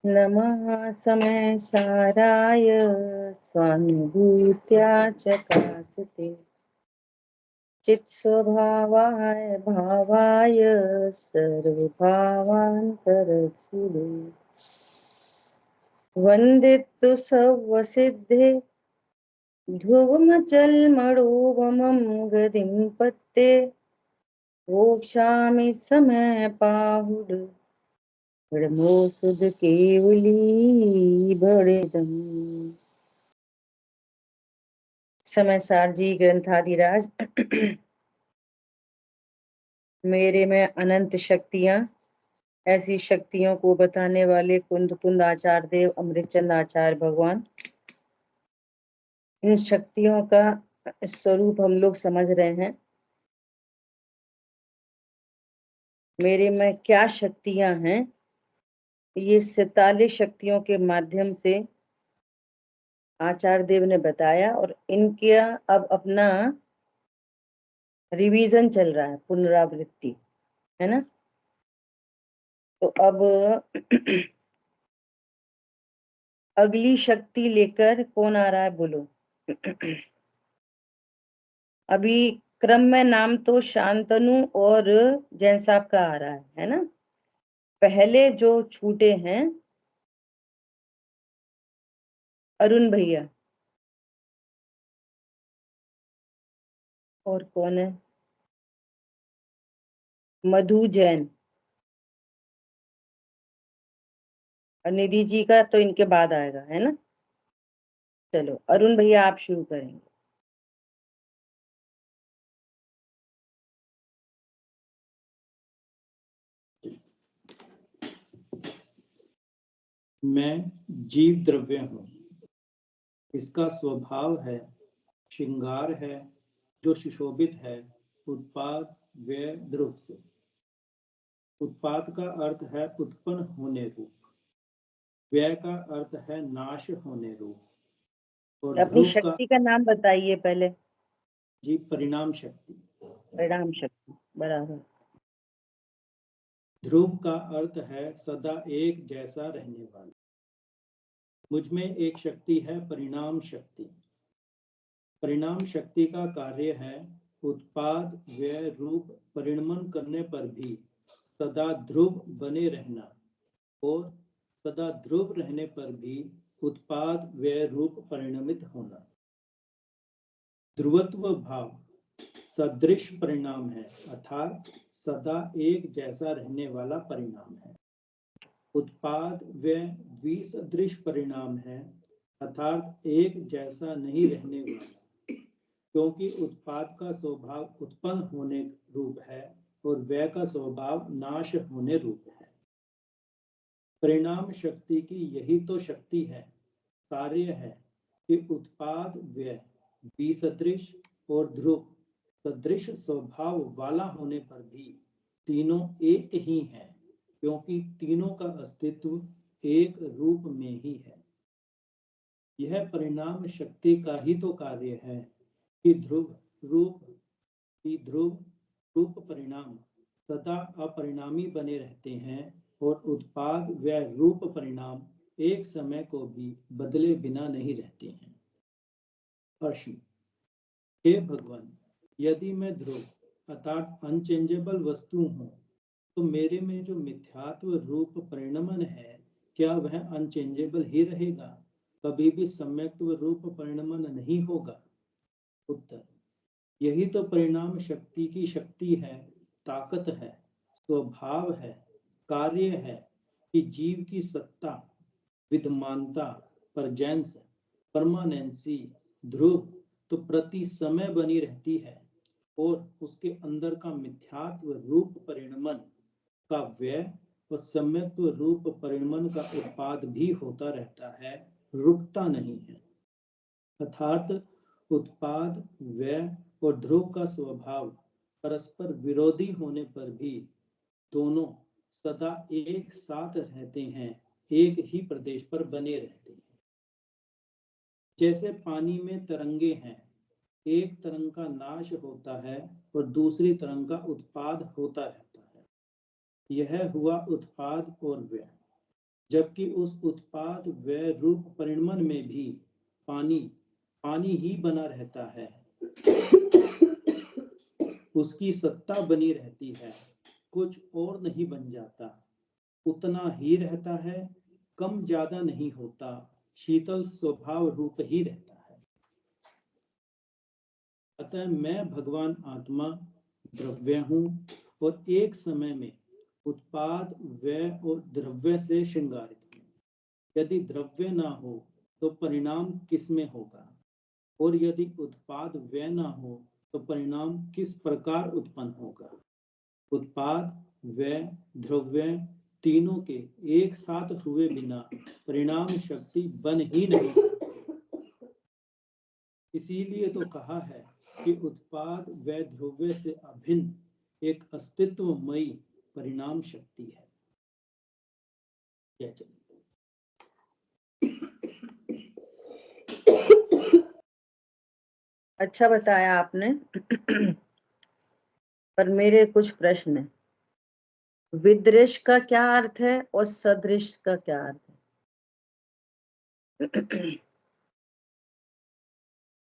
नमः समय साराय स्वानुभूत्या चकासते चित्स्वभावाय भावाय सर्वभावान्तरक्षिणे वन्दितु सर्वसिद्धे ध्रुवमचलमणोवमं गतिं पत्ते मोक्षामि समय पाहुड ब्रह्मो सुध केवली बड़ेदम। समय सार जी ग्रंथादिराज मेरे में अनंत शक्तियां, ऐसी शक्तियों को बताने वाले कुंद कुंद आचार्य देव अमृतचंद आचार्य भगवान, इन शक्तियों का स्वरूप हम लोग समझ रहे हैं। मेरे में क्या शक्तियां हैं, ये 47 शक्तियों के माध्यम से आचार्य देव ने बताया और इनके अब अपना रिवीजन चल रहा है, पुनरावृत्ति है ना। तो अब अगली शक्ति लेकर कौन आ रहा है बोलो। अभी क्रम में नाम तो शांतनु और जैन साहब का आ रहा है ना। पहले जो छूटे हैं अरुण भैया, और कौन है, मधु जैन, और निधि जी का तो इनके बाद आएगा है ना। चलो अरुण भैया आप शुरू करेंगे। मैं जीव द्रव्य हूँ, इसका स्वभाव है श्रृंगार है, जो सुशोभित है उत्पाद व्यय द्रुव से। उत्पाद का अर्थ है उत्पन्न होने रूप, व्यय का अर्थ है नाश होने रूप, और अपनी ध्रुव का शक्ति का नाम बताइए पहले। जी परिणाम शक्ति। परिणाम शक्ति बराबर। ध्रुव का अर्थ है सदा एक जैसा रहने वाला। मुझ में एक शक्ति है परिणाम शक्ति। परिणाम शक्ति का कार्य है उत्पाद व्यय रूप परिणमन करने पर भी सदा ध्रुव बने रहना, और सदा ध्रुव रहने पर भी उत्पाद व्यय रूप परिणमित होना। ध्रुवत्व भाव सदृश परिणाम है, अर्थात सदा एक जैसा रहने वाला परिणाम है। उत्पाद व्यय विसदृश परिणाम है, अर्थात एक जैसा नहीं रहने वाला, क्योंकि उत्पाद का स्वभाव उत्पन्न होने रूप है और व्यय का स्वभाव नाश होने रूप है। परिणाम शक्ति की यही तो शक्ति है, कार्य है कि उत्पाद व्यय विसदृश और ध्रुव सदृश स्वभाव वाला होने पर भी तीनों एक ही हैं, क्योंकि तीनों का अस्तित्व एक रूप में ही है। यह परिणाम शक्ति का ही तो कार्य है कि ध्रुव रूप परिणाम सदा अपरिणामी बने रहते हैं और उत्पाद व रूप परिणाम एक समय को भी बदले बिना नहीं रहते हैं। प्रश्न, हे भगवान, यदि मैं ध्रुव अर्थात अनचेंजेबल वस्तु हूँ, तो मेरे में जो मिथ्यात्व रूप परिणमन है, क्या वह अनचेंजेबल ही रहेगा, कभी भी सम्यक्त्व रूप परिणमन नहीं होगा? उत्तर, यही तो परिणाम शक्ति की शक्ति है, ताकत है, स्वभाव है, कार्य है कि जीव की सत्ता, विद्यमानता, परजेंस, परमानेंसी, ध्रुव तो प्रति समय बनी रहती है, और उसके अंदर का मिथ्यात्व रूप परिणमन का व्यय और सम्यक्त्व रूप परिणमन का उत्पाद भी होता रहता है, रुकता नहीं है। अर्थात उत्पाद व्यय और ध्रुव का स्वभाव परस्पर विरोधी होने पर भी दोनों सदा एक साथ रहते हैं, एक ही प्रदेश पर बने रहते हैं। जैसे पानी में तरंगे हैं, एक तरंग का नाश होता है और दूसरी तरंग का उत्पाद होता रहता है। यह हुआ उत्पाद और व्यय। जबकि उस उत्पाद व्यय रूप परिणमन में भी पानी पानी ही बना रहता है, उसकी सत्ता बनी रहती है, कुछ और नहीं बन जाता, उतना ही रहता है, कम ज्यादा नहीं होता, शीतल स्वभाव रूप ही रहता है। अतः मैं भगवान आत्मा द्रव्य हूं और एक समय में उत्पाद व्यय और द्रव्य से श्रृंगारित हूं। यदि द्रव्य ना हो तो परिणाम किसमें होगा, और यदि उत्पाद व्यय ना हो तो परिणाम किस प्रकार उत्पन्न होगा। उत्पाद व्यय द्रव्य तीनों के एक साथ हुए बिना परिणाम शक्ति बन ही नहीं सकती। इसीलिए तो कहा है कि उत्पाद व्यय द्रव्य से अभिन्न एक अस्तित्वमयी परिणाम शक्ति है। क्या चलिए अच्छा बताया आपने। पर मेरे कुछ प्रश्न है। विदृश का क्या अर्थ है और सदृश का क्या अर्थ है?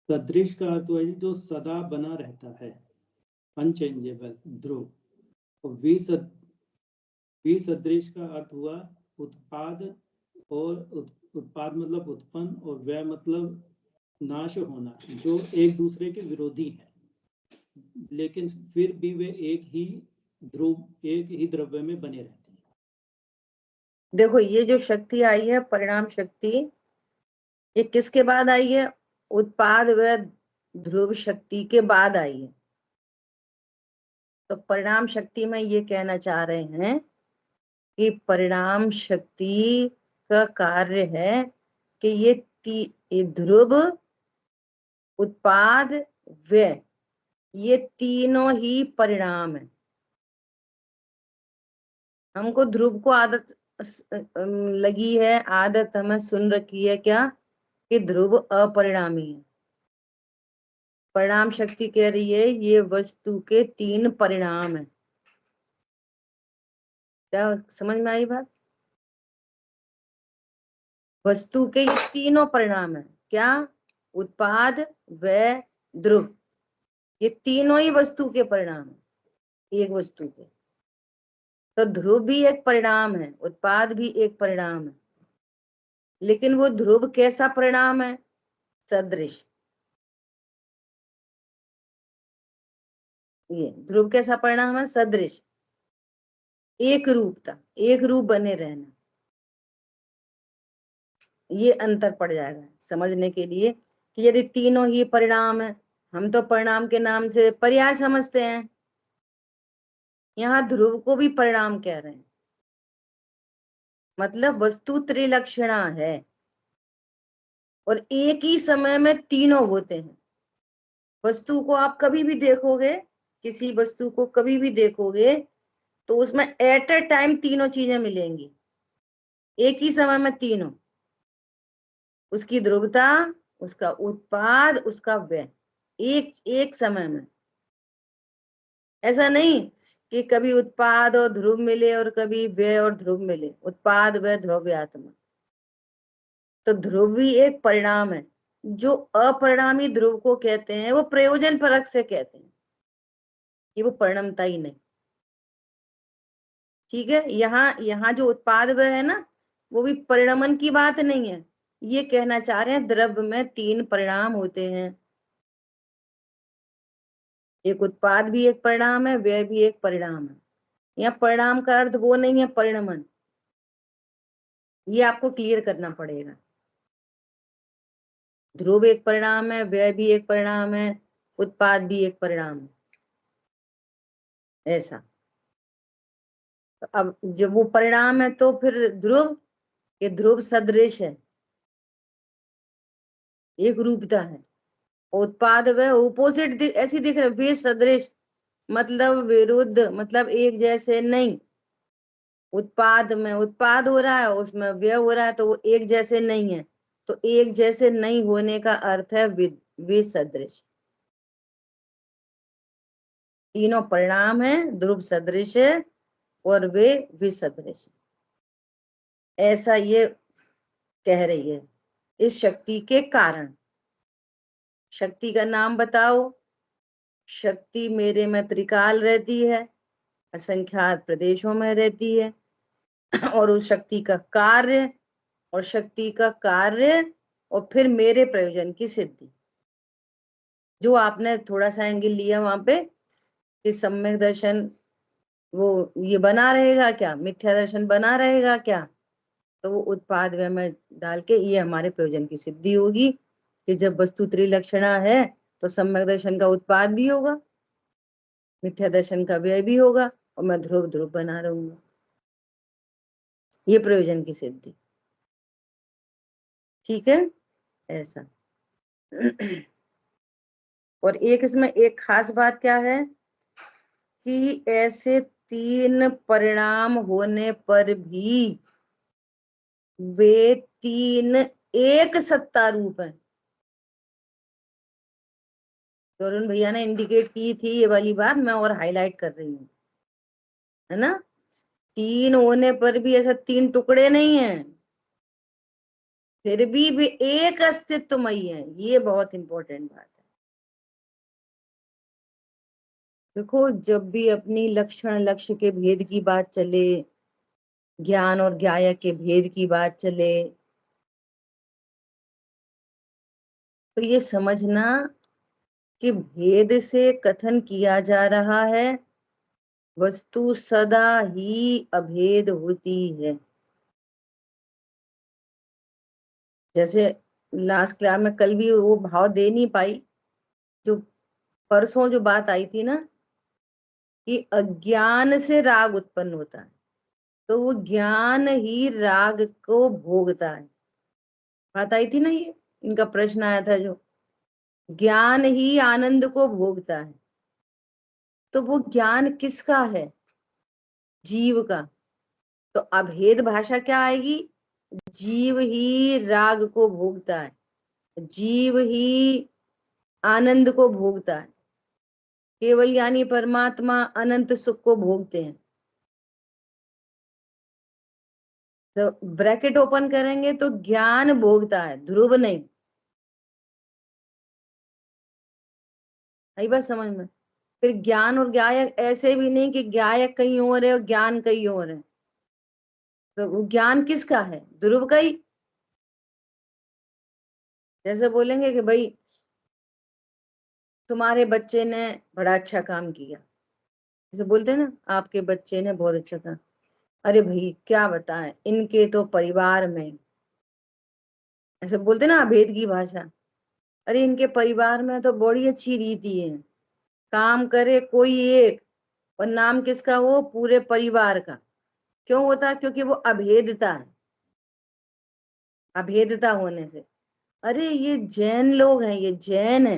सदृश का अर्थ है जो सदा बना रहता है, अनचेंजेबल, ध्रुव। और विसदृश का अर्थ हुआ उत्पाद, और उत्पाद मतलब उत्पन्न, और व्यय मतलब नाश होना, जो एक दूसरे के विरोधी हैं, लेकिन फिर भी वे एक ही द्रव्य में बने रहते हैं। देखो, ये जो शक्ति आई है परिणाम शक्ति, ये किसके बाद आई है? उत्पाद व ध्रुव शक्ति के बाद आई है। तो परिणाम शक्ति में ये कहना चाह रहे हैं कि परिणाम शक्ति का कार्य है कि ये ध्रुव, उत्पाद, व्यय, ये तीनों ही परिणाम है। हमको ध्रुव को आदत लगी है, आदत हमें सुन रखी है क्या कि ध्रुव अपरिणामी है। परिणाम शक्ति कह रही है ये वस्तु के तीन परिणाम है। क्या समझ में आई बात? वस्तु के ये तीनों परिणाम है। क्या? उत्पाद, व्यय, ध्रुव, ये तीनों ही वस्तु के परिणाम है, एक वस्तु के। तो ध्रुव भी एक परिणाम है, उत्पाद भी एक परिणाम है, लेकिन वो ध्रुव कैसा परिणाम है? सदृश। ये ध्रुव कैसा परिणाम है? सदृश, एक रूपता, एक रूप बने रहना। ये अंतर पड़ जाएगा समझने के लिए कि यदि तीनों ही परिणाम है, हम तो परिणाम के नाम से पर्याय समझते हैं, यहाँ ध्रुव को भी परिणाम कह रहे हैं। मतलब वस्तु त्रिलक्षणा है और एक ही समय में तीनों होते हैं। वस्तु को आप कभी भी देखोगे, किसी वस्तु को कभी भी देखोगे तो उसमें एट ए टाइम तीनों चीजें मिलेंगी, एक ही समय में तीनों। उसकी ध्रुवता, उसका उत्पाद, उसका व्यय, एक समय में। ऐसा नहीं कि कभी उत्पाद और ध्रुव मिले और कभी व्यय और ध्रुव मिले, उत्पाद व्यय ध्रुव्यात्मक। तो ध्रुव भी एक परिणाम है। जो अपरिणामी ध्रुव को कहते हैं वो प्रयोजन परक से कहते हैं कि वो परिणमता ही नहीं। ठीक है, यहाँ जो उत्पाद व्यय है ना, वो भी परिणमन की बात नहीं है। ये कहना चाह रहे हैं द्रव्य में तीन परिणाम होते हैं, एक उत्पाद भी एक परिणाम है, व्यय भी एक परिणाम है। यहाँ परिणाम का अर्थ वो नहीं है परिणमन, ये आपको क्लियर करना पड़ेगा। ध्रुव एक परिणाम है, व्यय भी एक परिणाम है, उत्पाद भी एक परिणाम है, ऐसा। तो अब जब वो परिणाम है तो फिर ध्रुव, ये ध्रुव सदृश है, एक रूपता है। उत्पाद वह ओपोजिट ऐसी दिख रहे, वे सदृश मतलब विरुद्ध, मतलब एक जैसे नहीं। उत्पाद में उत्पाद हो रहा है, उसमें व्यय हो रहा है, तो वो एक जैसे नहीं है। तो एक जैसे नहीं होने का अर्थ है विसदृश। तीनों परिणाम है, ध्रुव सदृश है, और वे विसदृश। ऐसा ये कह रही है इस शक्ति के कारण। शक्ति का नाम बताओ। शक्ति मेरे में त्रिकाल रहती है, असंख्यात प्रदेशों में रहती है, और उस शक्ति का कार्य, और शक्ति का कार्य, और फिर मेरे प्रयोजन की सिद्धि। जो आपने थोड़ा सा एंगल लिया वहां पे कि सम्यक दर्शन वो ये बना रहेगा क्या, मिथ्या दर्शन बना रहेगा क्या, तो वो उत्पाद व्यय में डाल के ये हमारे प्रयोजन की सिद्धि होगी कि जब वस्तु त्रिलक्षणा है तो सम्यक दर्शन का उत्पाद भी होगा, मिथ्या दर्शन का व्यय भी होगा, और मैं ध्रुव ध्रुव बना रहूंगा। ये प्रयोजन की सिद्धि। ठीक है, ऐसा। और एक इसमें एक खास बात क्या है कि ऐसे तीन परिणाम होने पर भी वे तीन एक सत्ता रूप है। तो अरुण भैया ने इंडिकेट की थी ये वाली बात, मैं और हाईलाइट कर रही हूँ, है ना। तीन होने पर भी ऐसा तीन टुकड़े नहीं है, फिर भी वे एक अस्तित्वमयी है। ये बहुत इंपॉर्टेंट बात है। देखो, जब भी अपनी लक्षण लक्ष्य के भेद की बात चले, ज्ञान और ज्ञायक के भेद की बात चले, तो ये समझना कि भेद से कथन किया जा रहा है वस्तु सदा ही अभेद होती है। जैसे लास्ट क्लास में कल भी वो भाव दे नहीं पाई, जो परसों जो बात आई थी ना कि अज्ञान से राग उत्पन्न होता है, तो वो ज्ञान ही राग को भोगता है। बात आई थी ना, ये इनका प्रश्न आया था जो, ज्ञान ही आनंद को भोगता है। तो वो ज्ञान किसका है? जीव का। तो अभेद भाषा क्या आएगी? जीव ही राग को भोगता है, जीव ही आनंद को भोगता है। केवल यानी परमात्मा अनंत सुख को भोगते हैं। तो ब्रैकेट ओपन करेंगे तो ज्ञान भोगता है, ध्रुव नहीं। आई बात समझ में? फिर ज्ञान और ज्ञायक ऐसे भी नहीं कि ज्ञायक कहीं और है और ज्ञान कहीं और है। तो ज्ञान किसका है? ध्रुव का ही। जैसे बोलेंगे कि भाई तुम्हारे बच्चे ने बड़ा अच्छा काम किया, जैसे बोलते हैं ना आपके बच्चे ने बहुत अच्छा काम। अरे भाई क्या बताएं, इनके तो परिवार में, ऐसे बोलते ना अभेद की भाषा, अरे इनके परिवार में तो बड़ी अच्छी रीति है, काम करे कोई एक और नाम किसका? वो पूरे परिवार का। क्यों होता है? क्योंकि वो अभेदता है। अभेदता होने से, अरे ये जैन लोग हैं, ये जैन है,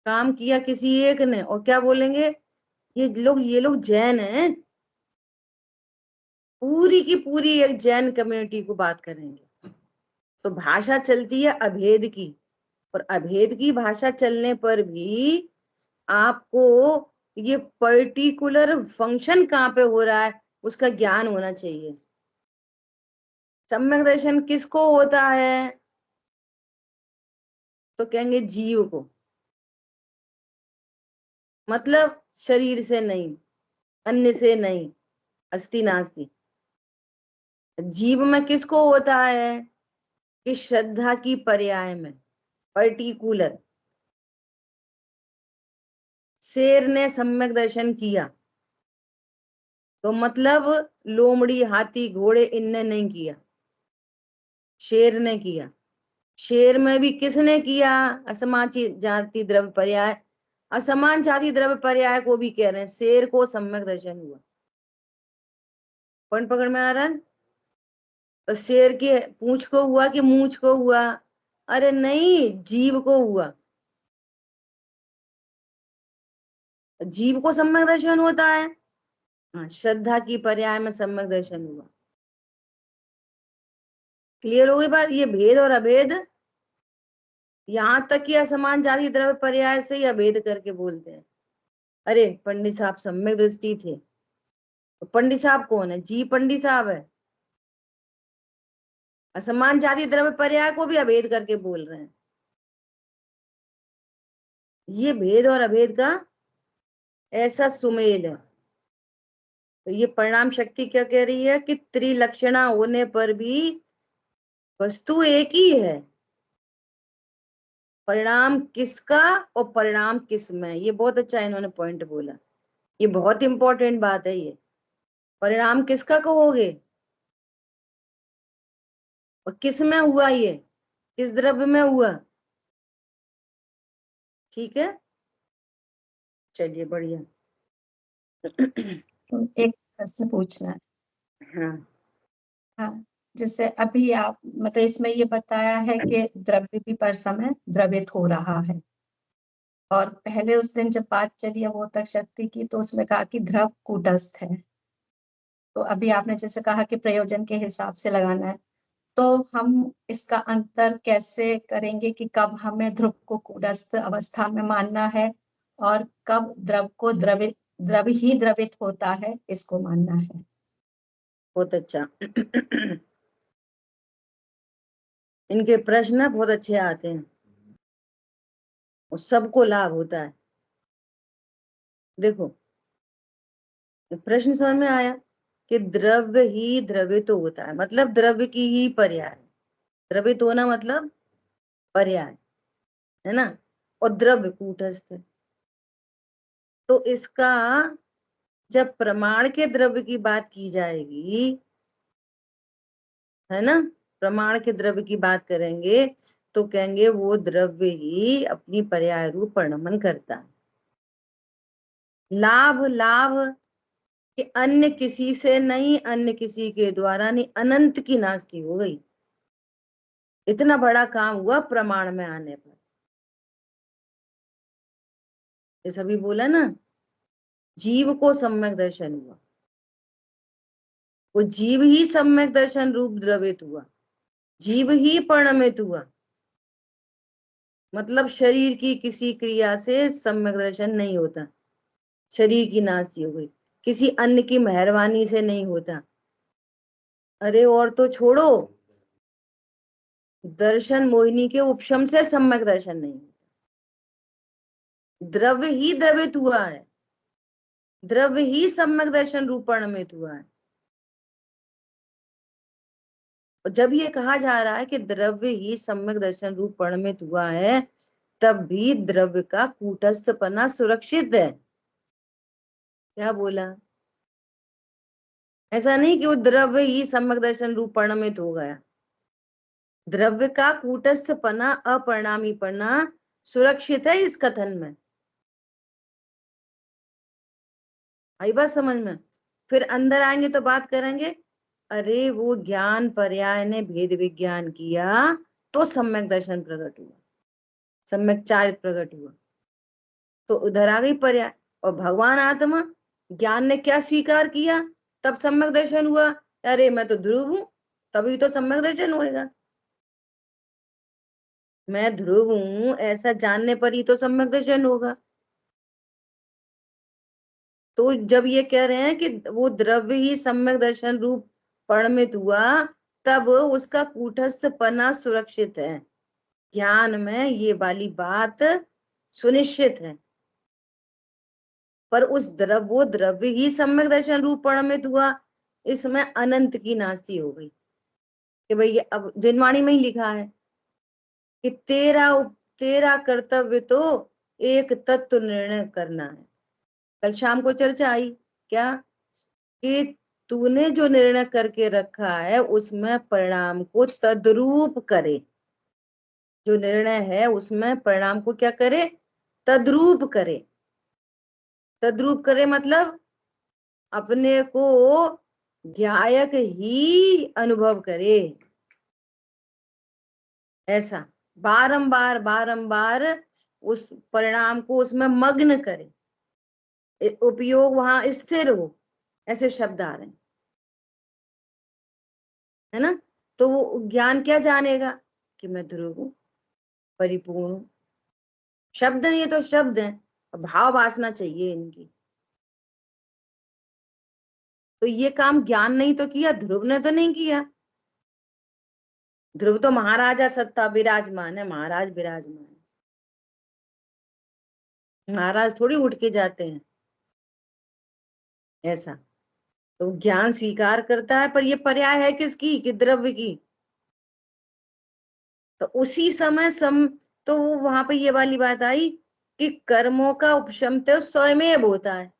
काम किया किसी एक ने, और क्या बोलेंगे? ये लोग जैन हैं। पूरी की पूरी एक जैन कम्युनिटी को बात करेंगे। तो भाषा चलती है अभेद की, और अभेद की भाषा चलने पर भी आपको ये पर्टिकुलर फंक्शन कहाँ पे हो रहा है उसका ज्ञान होना चाहिए। सम्यक दर्शन किसको होता है? तो कहेंगे जीव को, मतलब शरीर से नहीं, अन्य से नहीं, अस्थि नास्ति। जीव में किसको होता है? कि श्रद्धा की पर्याय में, पर्टिकुलर। शेर ने सम्यक दर्शन किया तो मतलब लोमड़ी हाथी घोड़े इनने नहीं किया, शेर ने किया। शेर में भी किसने किया? असमान जाति द्रव्य पर्याय, असमान जाति द्रव्य पर्याय को भी कह रहे हैं, शेर को सम्यक दर्शन हुआ। पॉइंट पकड़ में आ रहा है? तो शेर के पूंछ को हुआ कि मूंछ को हुआ? अरे नहीं, जीव को हुआ। जीव को सम्यक दर्शन होता है। हाँ, श्रद्धा की पर्याय में सम्यक दर्शन हुआ। क्लियर हो गई बात? ये भेद और अभेद, यहां तक कि असमान जाति द्रव्य पर्याय से ही अभेद करके बोलते हैं। अरे पंडित साहब सम्यक दृष्टि थे, तो पंडित साहब कौन है? जी पंडित साहब है। असमान जाति द्रव्य पर्याय को भी अभेद करके बोल रहे हैं। ये भेद और अभेद का ऐसा सुमेल है। तो ये परिणाम शक्ति क्या कह रही है कि त्रिलक्षणा होने पर भी वस्तु एक ही है। परिणाम किसका और परिणाम किस में, ये बहुत अच्छा इन्होंने पॉइंट बोला। ये बहुत इंपॉर्टेंट बात है। ये परिणाम किसका कहोगे और किस में हुआ, ये किस द्रव्य में हुआ। ठीक है, चलिए बढ़िया। एक प्रश्न पूछना है। हाँ हाँ, जैसे अभी आप मतलब इसमें ये बताया है कि द्रव्य भी पर समय द्रवित हो रहा है, और पहले उस दिन जब बात चली है वो तक शक्ति की, तो उसमें कहा कि द्रव कूटस्थ है। तो अभी आपने जैसे कहा कि प्रयोजन के हिसाब से लगाना है, तो हम इसका अंतर कैसे करेंगे कि कब हमें ध्रुव को कूटस्थ अवस्था में मानना है और कब द्रव को द्रव ही द्रवित होता है इसको मानना है। बहुत अच्छा। इनके प्रश्न बहुत अच्छे आते हैं और सबको लाभ होता है। देखो प्रश्न समझ में आया कि द्रव्य ही द्रवित होता है, मतलब द्रव्य की ही पर्याय। द्रवित होना मतलब पर्याय है ना, और द्रव्य कूटस्थ है। तो इसका जब प्रमाण के द्रव्य की बात की जाएगी, है ना, प्रमाण के द्रव्य की बात करेंगे तो कहेंगे वो द्रव्य ही अपनी पर्याय रूप परिणमन करता है। लाभ लाभ कि अन्य किसी से नहीं, अन्य किसी के द्वारा नहीं, अनंत की नास्ती हो गई। इतना बड़ा काम हुआ प्रमाण में आने पर। ये सभी बोला ना, जीव को सम्यक दर्शन हुआ, वो जीव ही सम्यक दर्शन रूप द्रवित हुआ, जीव ही परिणमित हुआ। मतलब शरीर की किसी क्रिया से सम्यक दर्शन नहीं होता, शरीर की नास्ती हो गई, किसी अन्य की मेहरबानी से नहीं होता। अरे और तो छोड़ो, दर्शन मोहिनी के उपशम से सम्यक दर्शन नहीं होता। द्रव्य ही द्रवित हुआ है, द्रव्य ही सम्यक दर्शन रूप परिणमित हुआ है। और जब ये कहा जा रहा है कि द्रव्य ही सम्यक दर्शन रूप परिणमित हुआ है, तब भी द्रव्य का कूटस्थपना सुरक्षित है। क्या बोला? ऐसा नहीं कि वो द्रव्य ही सम्यक दर्शन रूप परिणमित हो गया। द्रव्य का कूटस्थपना अपरिणामीपना सुरक्षित है इस कथन में। आई बात समझ में? फिर अंदर आएंगे तो बात करेंगे, अरे वो ज्ञान पर्याय ने भेद विज्ञान किया तो सम्यक दर्शन प्रकट हुआ, सम्यक चारित प्रकट हुआ, तो उधर आ गई पर्याय। और भगवान आत्मा ज्ञान ने क्या स्वीकार किया, तब सम्यक दर्शन हुआ। अरे मैं तो ध्रुव हूं, तभी तो सम्यक दर्शन होएगा। मैं ध्रुव हूं ऐसा जानने पर ही तो सम्यक दर्शन होगा। तो जब ये कह रहे हैं कि वो द्रव्य ही सम्यक दर्शन रूप परिणमित हुआ, तब उसका कूटस्थपना सुरक्षित है। ज्ञान में ये वाली बात सुनिश्चित है। पर उस वो द्रव्य ही सम्यक दर्शन रूप परिणमित हुआ, इसमें अनंत की नास्ती हो गई। कि भाई अब जिनवाणी में ही लिखा है कि तेरा कर्तव्य तो एक तत्व निर्णय करना है। कल शाम को चर्चा आई क्या कि तूने जो निर्णय करके रखा है उसमें परिणाम को तद्रूप करे। जो निर्णय है उसमें परिणाम को क्या करे? तद्रूप करे। तद्रूप करे मतलब अपने को ज्ञायक ही अनुभव करे। ऐसा बारंबार बारंबार उस परिणाम को उसमें मग्न करे, उपयोग वहां स्थिर हो, ऐसे शब्द आ रहे हैं, है ना। तो वो ज्ञान क्या जानेगा कि मैं ध्रुव हूं, परिपूर्ण हूं। शब्द नहीं, ये तो शब्द है, भाव वासना चाहिए इनकी। तो ये काम ज्ञान नहीं तो किया, ध्रुव ने तो नहीं किया। ध्रुव तो महाराजा सत्ता विराजमान है, महाराज विराजमान है, महाराज थोड़ी उठ के जाते हैं ऐसा। तो ज्ञान स्वीकार करता है, पर ये पर्याय है किसकी, कि द्रव्य की। तो उसी समय तो वहां पे ये वाली बात आई कि कर्मों का उपशम तो स्वयमेव होता है,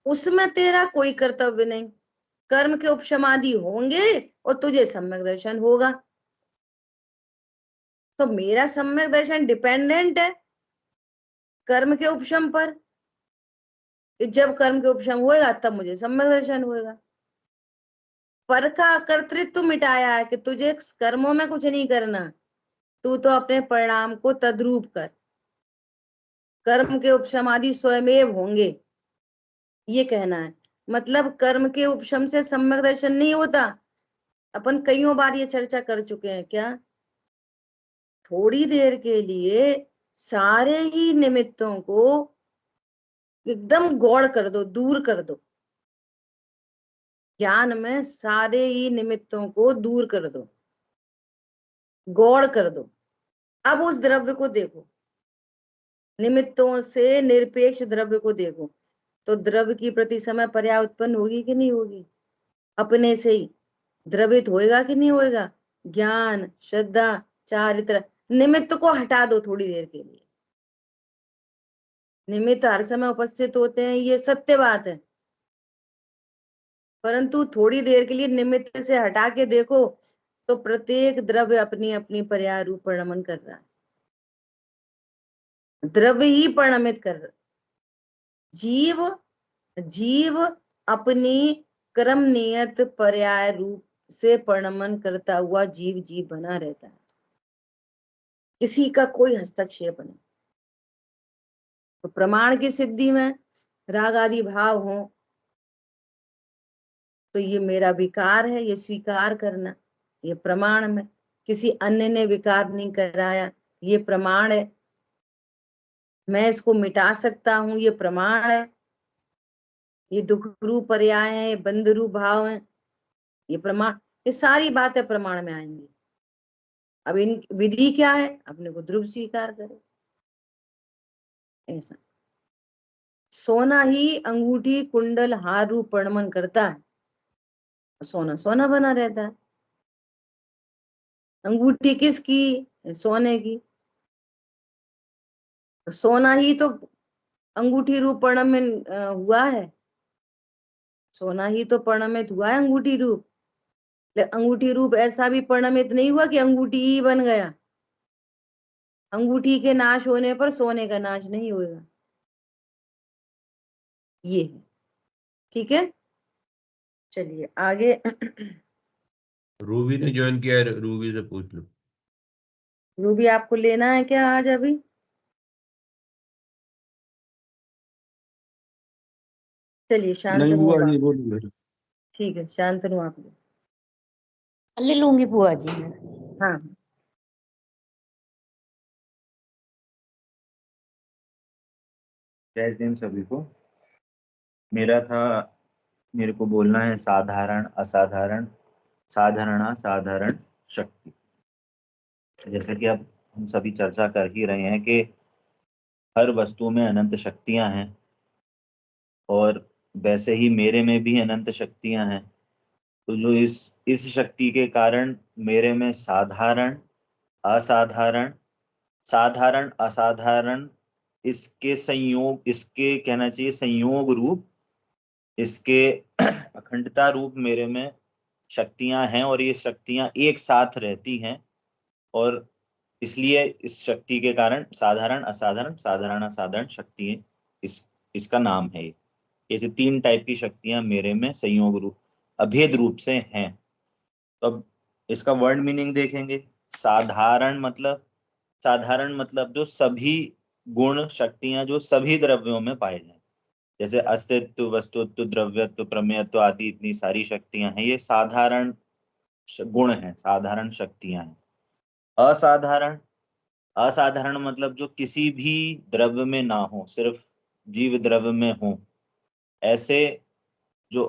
उसमें तेरा कोई कर्तव्य नहीं। कर्म के उपशमादि होंगे और तुझे सम्यक दर्शन होगा। तो मेरा सम्यक दर्शन डिपेंडेंट है कर्म के उपशम पर, कि जब कर्म के उपशम होएगा तब मुझे सम्यक दर्शन होएगा। पर का कर्तृत्व मिटाया है कि तुझे कर्मों में कुछ नहीं करना, तू तो अपने परिणाम को तद्रूप कर, कर्म के उपशम आदि स्वयमेव होंगे, ये कहना है। मतलब कर्म के उपशम से सम्यक दर्शन नहीं होता। अपन कईयों बार ये चर्चा कर चुके हैं क्या, थोड़ी देर के लिए सारे ही निमित्तों को एकदम गौड़ कर दो, दूर कर दो, ज्ञान में सारे ही निमित्तों को दूर कर दो, गौड़ कर दो। अब उस द्रव्य को देखो, निमित्तों से निरपेक्ष द्रव्य को देखो, तो द्रव्य की प्रति समय पर्याय उत्पन्न होगी कि नहीं होगी, अपने से ही द्रवित होएगा कि नहीं होएगा। ज्ञान, श्रद्धा, चारित्र, निमित्त को हटा दो थोड़ी देर के लिए। निमित्त हर समय उपस्थित होते हैं, ये सत्य बात है, परंतु थोड़ी देर के लिए निमित्त से हटा के देखो तो प्रत्येक द्रव्य अपनी अपनी पर्याय रूप परिणमन कर रहा है, द्रव्य ही परिणमित कर रहा। जीव अपनी कर्म नियत पर्याय रूप से परिणमन करता हुआ जीव बना रहता है, किसी का कोई हस्तक्षेप नहीं। तो प्रमाण की सिद्धि में राग आदि भाव हो तो ये मेरा विकार है, ये स्वीकार करना, ये प्रमाण में। किसी अन्य ने विकार नहीं कराया, ये प्रमाण है। मैं इसको मिटा सकता हूं, ये प्रमाण है। ये दुख रूप पर्याय है, ये बंध रूप भाव है, ये प्रमाण। ये सारी बातें प्रमाण में आएंगी। अब इन विधि क्या है, अपने को ध्रुव स्वीकार करे। ऐसा सोना ही अंगूठी कुंडल हार रूप परिणमन करता है, सोना सोना बना रहता है। अंगूठी किसकी, सोने की। सोना ही तो अंगूठी रूप परिणमित हुआ है, सोना ही तो परिणमित हुआ है अंगूठी रूप। अंगूठी रूप ऐसा भी परिणमित नहीं हुआ कि अंगूठी ही बन गया। अंगूठी के नाश होने पर सोने का नाश नहीं होगा, ये है। ठीक है, चलिए आगे। रूबी ने ज्वाइन किया है, रूबी से पूछ लो। रूबी आपको लेना है क्या आज अभी? चलिए नहीं शांतनु बुआ आप। जी बोलिए। ठीक है, शांतनु आप ले। ले लूंगी बुआ जी मैं। हाँ, जय दिन सभी को। मेरे को बोलना है साधारण असाधारण, साधारण असाधारण शक्ति। जैसे कि अब हम सभी चर्चा कर ही रहे हैं कि हर वस्तु में अनंत शक्तियां हैं, और वैसे ही मेरे में भी अनंत शक्तियां हैं। तो जो इस शक्ति के कारण मेरे में साधारण असाधारण, साधारण असाधारण, इसके संयोग, इसके कहना चाहिए संयोग रूप, इसके अखंडता रूप मेरे में शक्तियां हैं, और ये शक्तियां एक साथ रहती हैं। और इसलिए इस शक्ति के कारण साधारण असाधारण, साधारण असाधारण शक्ति इसका नाम है। ऐसे 3 टाइप की शक्तियां मेरे में संयोग रूप, अभेद रूप से हैं। तो अब इसका वर्ड मीनिंग देखेंगे। साधारण मतलब जो सभी गुण शक्तियां जो सभी द्रव्यों में पाए जाए, जैसे अस्तित्व, वस्तुत्व, द्रव्यत्व, प्रमेयत्व आदि इतनी सारी शक्तियां हैं, ये साधारण गुण हैं, साधारण शक्तियां हैं। असाधारण मतलब जो किसी भी द्रव्य में ना हो, सिर्फ जीव द्रव्य में हो, ऐसे जो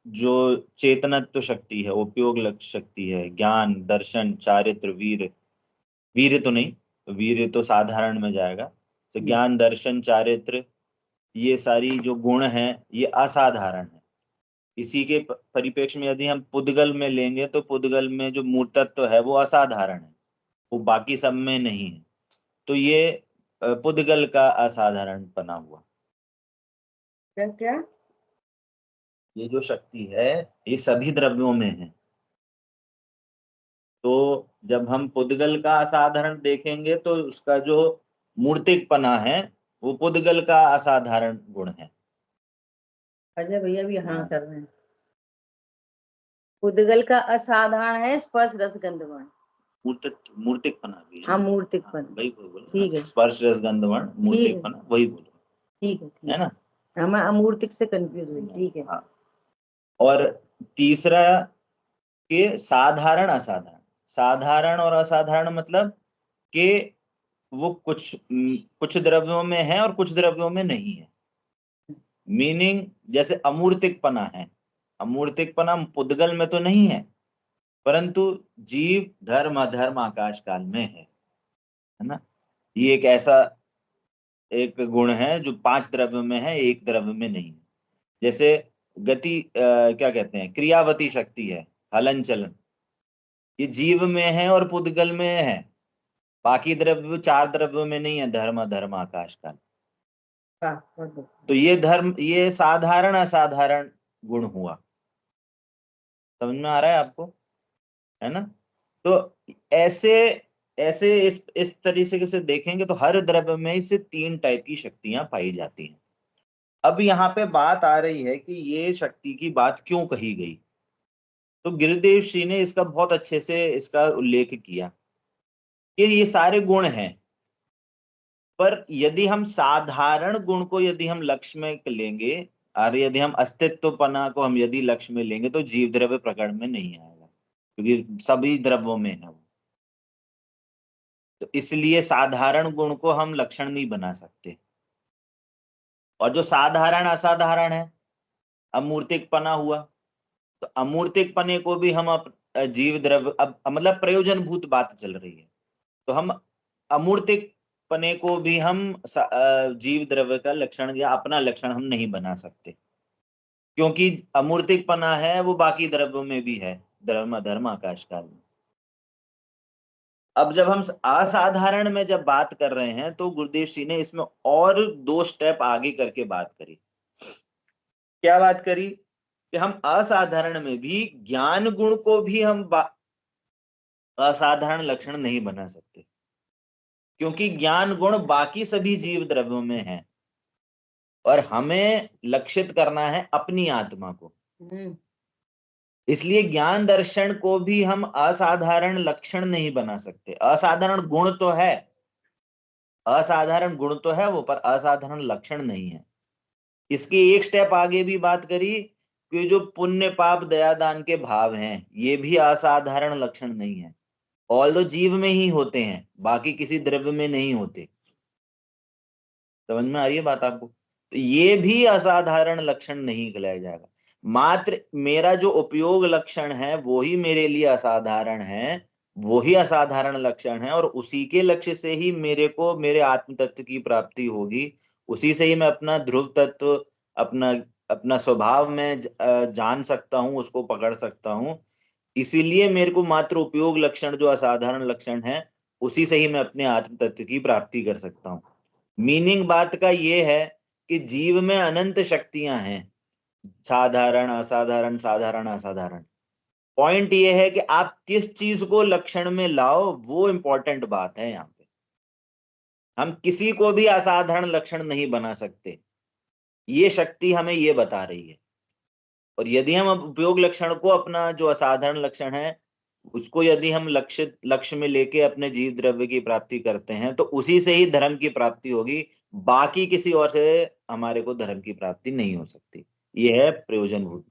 जो चेतनत्व शक्ति है, उपयोग लक्ष्य शक्ति है, ज्ञान, दर्शन, चारित्र, वीर, वीर तो नहीं, वीर तो साधारण में जाएगा, तो ज्ञान, दर्शन, चारित्र, ये सारी जो गुण हैं ये असाधारण है। इसी के परिप्रेक्ष्य में यदि हम पुद्गल में लेंगे तो पुद्गल में जो मूर्तत्व है वो असाधारण है, वो बाकी सब में नहीं है। तो ये पुद्गल का असाधारणपना हुआ। क्या क्या? ये जो शक्ति है ये सभी द्रव्यों में है। तो जब हम पुद्गल का असाधारण देखेंगे तो उसका जो मूर्तिकपना है वो पुद्गल का असाधारण गुण है। अजय भैया भी हाँ कर रहे हैं। पुद्गल का असाधारण है स्पर्श रस गंध वर्ण। मूर्तिकपना भी है। हाँ मूर्तिकपना, वही बोलो। ठीक है। स्पर्श रस गंध वर्ण मूर्तिकपना वही बोलो। ठीक है ना, हमें अमूर्तिक से कंफ्यूज हुई। ठीक है। हाँ। और तीसरा के साधारण असाधारण। साधारण और असाधारण मतलब कि वो कुछ द्रव्यों में है और कुछ द्रव्यों में नहीं है। मीनिंग जैसे अमूर्तिकपना है, अमूर्तिकपना पुद्गल में तो नहीं है परंतु जीव, धर्म, अधर्म, आकाश काल में है ना। ये एक ऐसा एक गुण है जो 5 द्रव्य में है, एक द्रव्य में नहीं है। जैसे गति क्या कहते हैं, क्रियावती शक्ति है, हलन चलन, ये जीव में है और पुद्गल में है, बाकी द्रव्य 4 द्रव्यों में नहीं है, धर्म, अधर्म, आकाश काल। तो ये साधारण असाधारण गुण हुआ। समझ में आ रहा है आपको, है ना। तो ऐसे ऐसे इस तरीके से देखेंगे तो हर द्रव्य में इससे 3 टाइप की शक्तियां पाई जाती हैं। अब यहाँ पे बात आ रही है कि ये शक्ति की बात क्यों कही गई। तो गिरिदेव श्री ने इसका बहुत अच्छे से इसका उल्लेख किया कि ये सारे गुण हैं, पर यदि हम साधारण गुण को यदि हम लक्ष्य में लेंगे और यदि हम अस्तित्वपना को हम यदि लक्ष्य में लेंगे तो जीव द्रव्य प्रकरण में नहीं आएगा, क्योंकि सभी द्रव्यों में है वो। तो इसलिए साधारण गुण को हम लक्षण नहीं बना सकते। और जो साधारण असाधारण है, अमूर्तिकपना हुआ, तो अमूर्तिकपने को भी हम जीव द्रव्य, अब मतलब प्रयोजनभूत बात चल रही है, तो हम अमूर्तिकपने को भी हम जीव द्रव्य का लक्षण या अपना लक्षण हम नहीं बना सकते, क्योंकि अमूर्तिकपना है वो बाकी द्रव्यों में भी है, धर्म, अधर्म, आकाश काल में। अब जब हम असाधारण में जब बात कर रहे हैं तो गुरुदेव श्री ने इसमें और 2 स्टेप आगे करके बात करी। क्या बात करी कि हम असाधारण में भी ज्ञान गुण को भी हम असाधारण लक्षण नहीं बना सकते, क्योंकि ज्ञान गुण बाकी सभी जीव द्रव्यों में है और हमें लक्षित करना है अपनी आत्मा को। इसलिए ज्ञान दर्शन को भी हम असाधारण लक्षण नहीं बना सकते। असाधारण गुण तो है, असाधारण गुण तो है वो, पर असाधारण लक्षण नहीं है। इसकी एक स्टेप आगे भी बात करी कि जो पुण्य पाप दया दान के भाव हैं ये भी असाधारण लक्षण नहीं है, ऑल्दो जीव में ही होते हैं, बाकी किसी द्रव्य में नहीं होते। समझ में आ रही है बात आपको। तो ये भी असाधारण लक्षण नहीं कहलाया जाएगा। मात्र मेरा जो उपयोग लक्षण है वो ही मेरे लिए असाधारण है, वो ही असाधारण लक्षण है, और उसी के लक्ष्य से ही मेरे को मेरे आत्म तत्व की प्राप्ति होगी, उसी से ही मैं अपना ध्रुव तत्व, अपना अपना स्वभाव में जान सकता हूं, उसको पकड़ सकता हूं। इसीलिए मेरे को मात्र उपयोग लक्षण जो असाधारण लक्षण है उसी से ही मैं अपने आत्म तत्व की प्राप्ति कर सकता हूं। मीनिंग बात का ये है कि जीव में अनंत शक्तियां हैं, साधारण, असाधारण, साधारण, असाधारण। पॉइंट ये है कि आप किस चीज को लक्षण में लाओ, वो इंपॉर्टेंट बात है। यहाँ पे हम किसी को भी असाधारण लक्षण नहीं बना सकते, ये शक्ति हमें ये बता रही है। और यदि हम उपयोग लक्षण को अपना जो असाधारण लक्षण है उसको यदि हम लक्ष्य में लेके अपने जीव द्रव्य की प्राप्ति करते हैं तो उसी से ही धर्म की प्राप्ति होगी, बाकी किसी और से हमारे को धर्म की प्राप्ति नहीं हो सकती। ये है प्रयोजनभूत।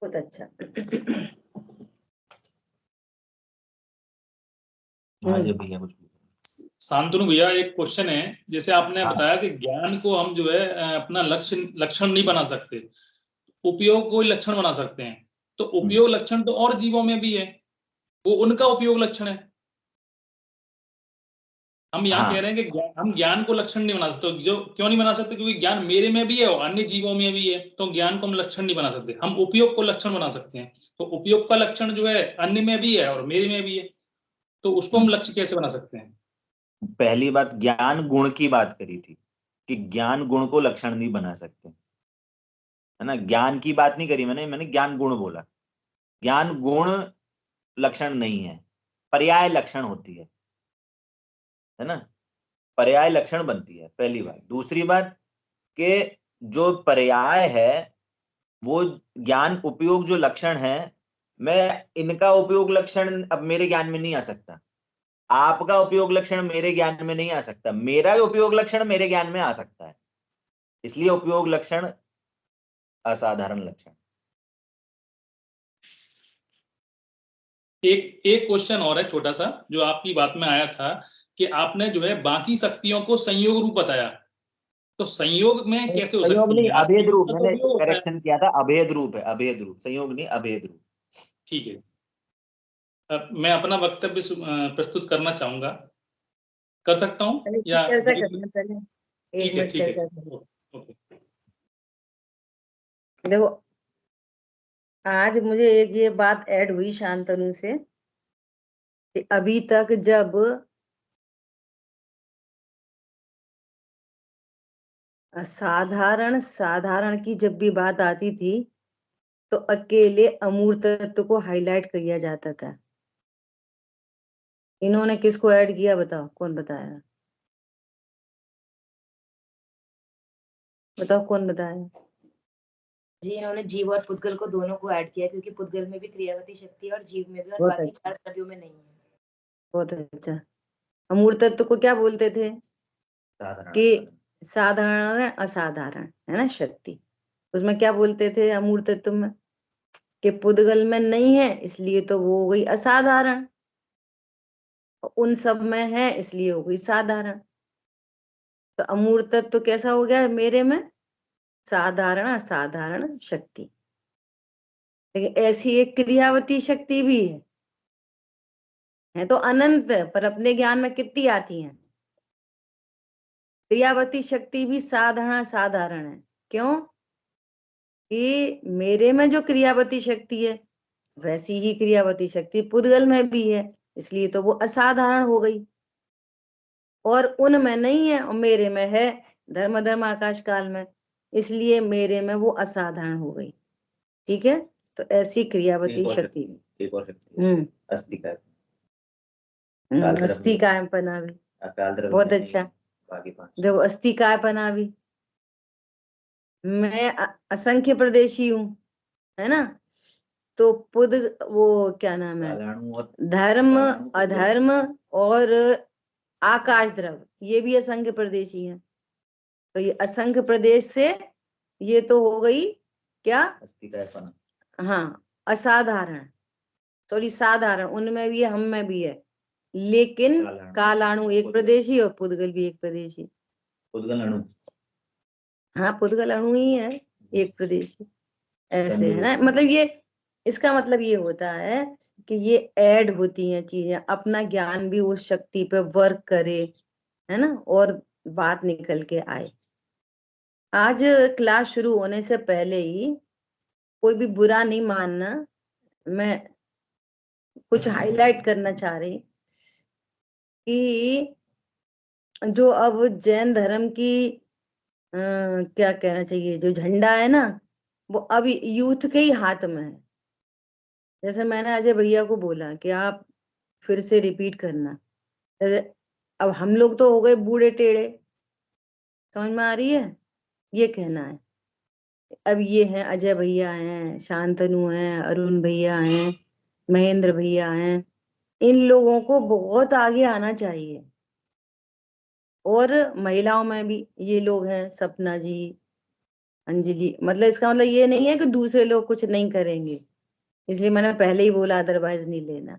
बहुत अच्छा। भैया कुछ शांतनु भैया, एक क्वेश्चन है। जैसे आपने बताया कि ज्ञान को हम जो है अपना लक्षण नहीं बना सकते, उपयोग को लक्षण बना सकते हैं। तो उपयोग लक्षण तो और जीवों में भी है, वो उनका उपयोग लक्षण है। हम यहाँ हाँ। कह रहे हैं कि हम ज्ञान को लक्षण नहीं बना सकते। जो क्यों नहीं बना सकते? क्योंकि ज्ञान मेरे में भी है और अन्य जीवों में भी है, तो ज्ञान को हम लक्षण नहीं बना सकते। हम उपयोग को लक्षण बना सकते हैं। तो उपयोग का लक्षण जो है अन्य में भी है और मेरे में भी है, तो उसको हम लक्ष्य कैसे बना सकते हैं? पहली बात, ज्ञान गुण की बात करी थी कि ज्ञान गुण को लक्षण नहीं बना सकते, है ना। ज्ञान की बात नहीं करी मैंने ज्ञान गुण बोला। ज्ञान गुण लक्षण नहीं है, पर्याय लक्षण होती है ना। पर्याय लक्षण बनती है, पहली बात। दूसरी बात कि जो पर्याय है वो ज्ञान उपयोग जो लक्षण है, मैं इनका उपयोग लक्षण अब मेरे ज्ञान में नहीं आ सकता, आपका उपयोग लक्षण मेरे ज्ञान में नहीं आ सकता, मेरा उपयोग लक्षण मेरे ज्ञान में आ सकता है। इसलिए उपयोग लक्षण असाधारण लक्षण। एक क्वेश्चन और है छोटा सा, जो आपकी बात में आया था कि आपने जो है बाकी शक्तियों को संयोग रूप बताया, तो संयोग में कैसे हो संयोग सकती नहीं, है? अभेद रूप। संयोग मैंने तो होता है। करेक्शन किया था, अभेद रूप है, अभेद रूप, संयोग नहीं, अभेद रूप। ठीक है, अब मैं अपना वक्तव्य प्रस्तुत करना चाहूंगा, कर सकता हूँ या? चर्चा करना पहले, एक ठीक है, मिनट ठीक है, चर्चा करना। ओके। देखो, आज मुझे एक ये बात ऐड हुई शांतनु से कि अभी तक जब साधारण की जब भी बात आती थी तो अकेले अमूर्त तत्व को हाईलाइट किया जाता था। इन्होंने किसको ऐड किया? बताओ, कौन बताया? बताओ कौन बताया? जी, इन्होंने जीव और पुद्गल को दोनों को ऐड किया, क्योंकि पुद्गल में भी क्रियावती शक्ति है और जीव में भी, और बहुत बाकी अच्छा, 4 द्रव्यों में नहीं है। बहुत अच्छा। अमूर्त तत्व को क्या बोलते थे? कि साधारण असाधारण, है ना, शक्ति। उसमें क्या बोलते थे अमूर्त तत्व में? कि पुद्गल में नहीं है इसलिए तो वो हो गई असाधारण, उन सब में है इसलिए हो गई साधारण। तो अमूर्त तत्व कैसा हो गया मेरे में? साधारण असाधारण शक्ति। लेकिन ऐसी एक क्रियावती शक्ति भी है तो अनंत, पर अपने ज्ञान में कितनी आती है? क्रियावती शक्ति भी साधारण साधारण है। क्यों? कि मेरे में जो क्रियावती शक्ति है वैसी ही क्रियावती शक्ति पुद्गल में भी है, इसलिए तो वो असाधारण हो गई। और उनमें नहीं है और मेरे में है, धर्म धर्म आकाश काल में, इसलिए मेरे में वो असाधारण हो गई। ठीक है, तो ऐसी क्रियावती शक्ति। एक और शक्ति अस्तिका, अस्थि कायपना भी, बहुत अच्छा। जब अस्थि कायपना भी, मैं असंख्य प्रदेशी हूँ, है ना। तो पुद वो क्या नाम है, धर्म अधर्म और आकाश द्रव, ये भी असंख्य प्रदेशी है। तो ये असंख्य प्रदेश से ये तो हो गई क्या? हाँ, असाधारण, सॉरी साधारण। उनमें भी है, हम में भी है, लेकिन कालाणु एक प्रदेशी और पुद्गल भी एक प्रदेशी। पुद्गल अणु, हाँ, पुद्गल अणु ही है, एक प्रदेशी। ऐसे है ना, मतलब ये, इसका मतलब ये होता है कि ये ऐड होती हैं चीजें, अपना ज्ञान भी उस शक्ति पे वर्क करे, है ना, और बात निकल के आए। आज क्लास शुरू होने से पहले ही, कोई भी बुरा नहीं मानना, मैं कुछ हाईलाइट करना चाह रही कि जो अब जैन धर्म की क्या कहना चाहिए, जो झंडा है ना, वो अब यूथ के ही हाथ में है। जैसे मैंने अजय भैया को बोला कि आप फिर से रिपीट करना। अब हम लोग तो हो गए बूढ़े टेढ़े, समझ में आ रही है? ये कहना है। अब ये हैं अजय भैया हैं, शांतनु हैं, अरुण भैया हैं, महेंद्र भैया हैं, इन लोगों को बहुत आगे आना चाहिए। और महिलाओं में भी ये लोग हैं, सपना जी, अंजलि। मतलब इसका मतलब ये नहीं है कि दूसरे लोग कुछ नहीं करेंगे, इसलिए मैंने पहले ही बोला, अदरवाइज नहीं लेना।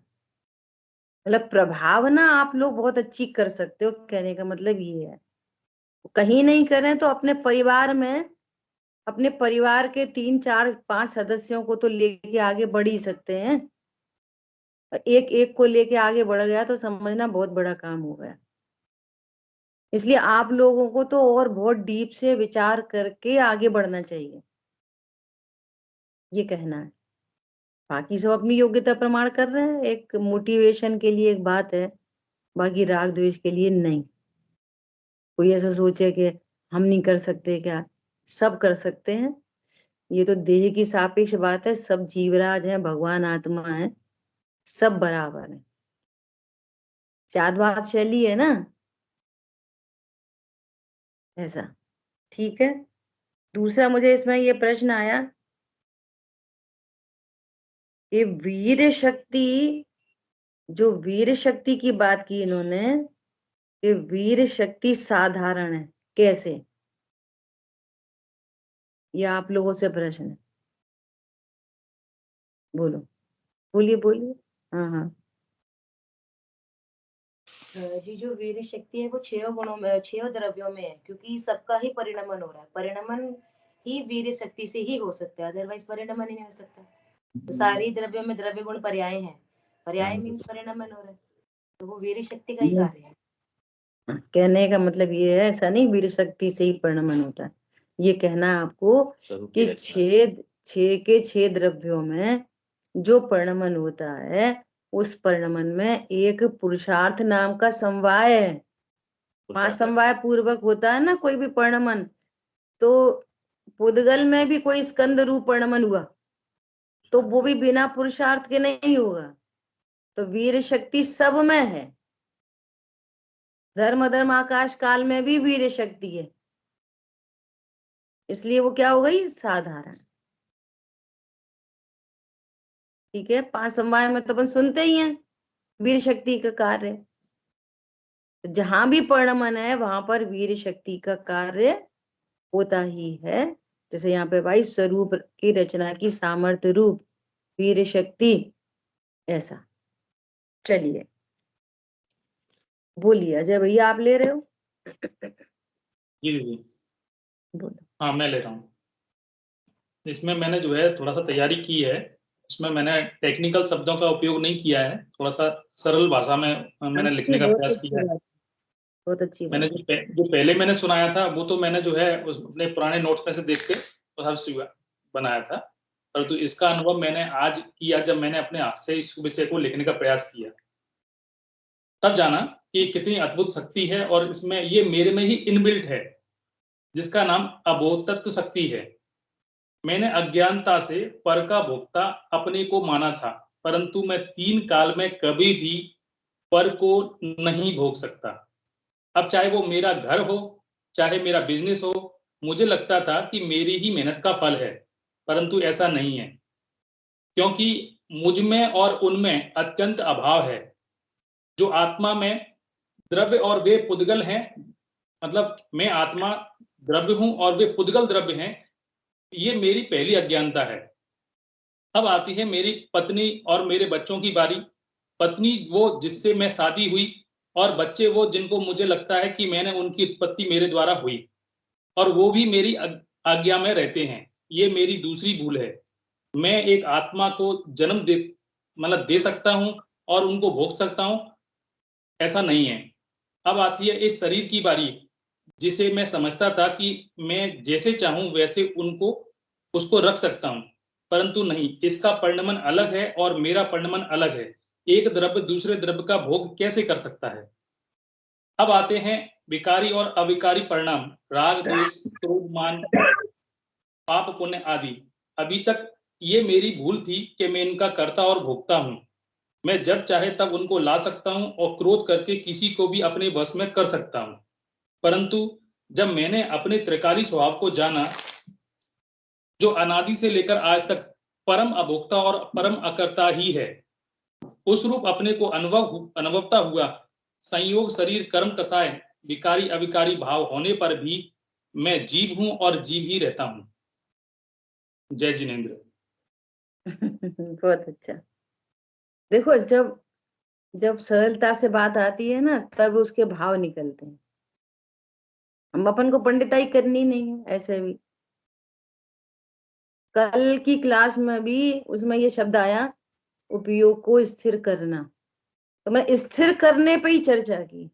मतलब प्रभावना आप लोग बहुत अच्छी कर सकते हो, कहने का मतलब ये है। कहीं नहीं करें तो अपने परिवार में अपने परिवार के 3, 4, 5 सदस्यों को तो लेके आगे बढ़ ही सकते हैं। एक एक को लेके आगे बढ़ गया तो समझना बहुत बड़ा काम हो गया। इसलिए आप लोगों को तो और बहुत डीप से विचार करके आगे बढ़ना चाहिए, ये कहना है। बाकी सब अपनी योग्यता प्रमाण कर रहे हैं, एक मोटिवेशन के लिए एक बात है, बाकी राग द्वेष के लिए नहीं। कोई ऐसा सोचे कि हम नहीं कर सकते क्या, सब कर सकते हैं। ये तो देह की सापेक्ष बात है, सब जीवराज हैं, भगवान आत्मा है, सब बराबर है। चार बात शैली है ना, ऐसा। ठीक है। दूसरा मुझे इसमें ये प्रश्न आया कि वीर शक्ति, जो वीर शक्ति की बात की इन्होंने, कि वीर शक्ति साधारण है, कैसे? ये आप लोगों से प्रश्न है, बोलो, बोलिए बोलिए। हाँ हाँ। जी, जो वीर शक्ति है वो 6 गुणों में, 6 द्रव्यों में है, क्योंकि सबका ही परिणमन हो रहा है। परिणमन ही वीर शक्ति से ही हो सकता है, अदरवाइज परिणमन ही नहीं हो सकता। तो सारी द्रव्यों में द्रव्य गुण पर्याय हैं, पर्याय मीन्स परिणमन हो रहा है, तो वो वीर शक्ति का ही कार्य है। कहने का मतलब ये है, ऐसा नहीं वीर शक्ति से ही परिणमन होता है। ये कहना है आपको कि 6 द्रव्यों में जो परिणमन होता है, उस परिणमन में एक पुरुषार्थ नाम का समवाय है। वहां समवाय पूर्वक होता है ना कोई भी परिणमन, तो पुद्गल में भी कोई स्कंद रूप परिणमन हुआ तो वो भी बिना पुरुषार्थ के नहीं होगा। तो वीर शक्ति सब में है, धर्म धर्म आकाश काल में भी वीर शक्ति है, इसलिए वो क्या हो गई? साधारण। ठीक है। 5 समवाय में तो अपन सुनते ही हैं वीर शक्ति का कार्य, जहां भी परिणमन है वहां पर वीर शक्ति का कार्य होता ही है। जैसे यहाँ पे भाई स्वरूप की रचना की सामर्थ्य रूप वीर शक्ति, ऐसा। चलिए बोलिए अजय भैया, आप ले रहे हो? जी जी बोलो। हाँ, मैं ले रहा हूँ। इसमें मैंने जो है थोड़ा सा तैयारी की है, इसमें मैंने टेक्निकल शब्दों का उपयोग नहीं किया है, थोड़ा सा सरल भाषा में मैंने लिखने का प्रयास किया है। बहुत अच्छी बात। मैंने जो पहले मैंने सुनाया था वो तो मैंने जो है अपने पुराने नोट्स में से देख के बनाया था, परंतु इसका अनुभव मैंने आज किया जब मैंने अपने हाथ से इस विषय को लिखने का प्रयास किया, तब जाना कि कितनी अद्भुत शक्ति है, और इसमें ये मेरे में ही इनबिल्ट है, जिसका नाम अबोध तत्व शक्ति है। मैंने अज्ञानता से पर का भोक्ता अपने को माना था, परंतु मैं 3 काल में कभी भी पर को नहीं भोग सकता। अब चाहे वो मेरा घर हो, चाहे मेरा बिजनेस हो, मुझे लगता था कि मेरी ही मेहनत का फल है, परंतु ऐसा नहीं है, क्योंकि मुझ में और उनमें अत्यंत अभाव है। जो आत्मा में द्रव्य और वे पुद्गल हैं, मतलब मैं आत्मा द्रव्य हूं और वे पुद्गल द्रव्य हैं, ये मेरी पहली अज्ञानता है। अब आती है मेरी पत्नी और मेरे बच्चों की बारी। पत्नी वो जिससे मैं शादी हुई, और बच्चे वो जिनको मुझे लगता है कि मैंने उनकी उत्पत्ति मेरे द्वारा हुई, और वो भी मेरी आज्ञा में रहते हैं। ये मेरी दूसरी भूल है। मैं एक आत्मा को जन्म दे सकता हूं और उनको भोग सकता हूं, ऐसा नहीं है। अब आती है इस शरीर की बारी, जिसे मैं समझता था कि मैं जैसे चाहूं वैसे उसको रख सकता हूं, परंतु नहीं, इसका परिणमन अलग है और मेरा परिणमन अलग है। एक द्रव्य दूसरे द्रव्य का भोग कैसे कर सकता है? अब आते हैं विकारी और अविकारी परिणाम, राग द्वेष क्रोध मान पाप पुण्य आदि। अभी तक ये मेरी भूल थी कि मैं इनका कर्ता और भोक्ता हूं। मैं जब चाहे तब उनको ला सकता हूं और क्रोध करके किसी को भी अपने वश में कर सकता हूं, परंतु जब मैंने अपने त्रिकाली स्वभाव को जाना, जो अनादि से लेकर आज तक परम अभोक्ता और परम अकर्ता ही है, उस रूप अपने को अनुभवता हुआ, संयोग शरीर कर्म कसाय विकारी अविकारी भाव होने पर भी मैं जीव हूं और जीव ही रहता हूं। जय जिनेन्द्र। बहुत अच्छा। देखो, जब जब सरलता से बात आती है ना, तब उसके भाव निकलते हैं। हम अपन को पंडिताई करनी नहीं है, ऐसे भी कल की क्लास में भी उसमें ये शब्द आया, उपयोग को स्थिर करना, तो मैं स्थिर करने पे ही चर्चा की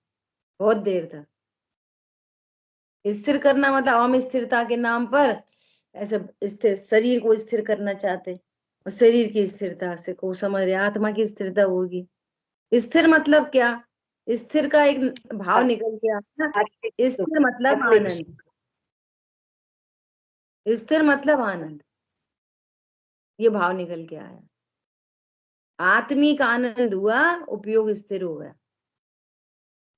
बहुत देर तक। स्थिर करना मतलब हम स्थिरता के नाम पर ऐसे स्थिर शरीर को स्थिर करना चाहते, और शरीर की स्थिरता से को समझ रहे आत्मा की स्थिरता होगी। स्थिर मतलब क्या? स्थिर का एक भाव निकल के आता है, स्थिर मतलब आनंद। स्थिर मतलब आनंद, ये भाव निकल के आया। आत्मिक आनंद हुआ, उपयोग स्थिर हो गया।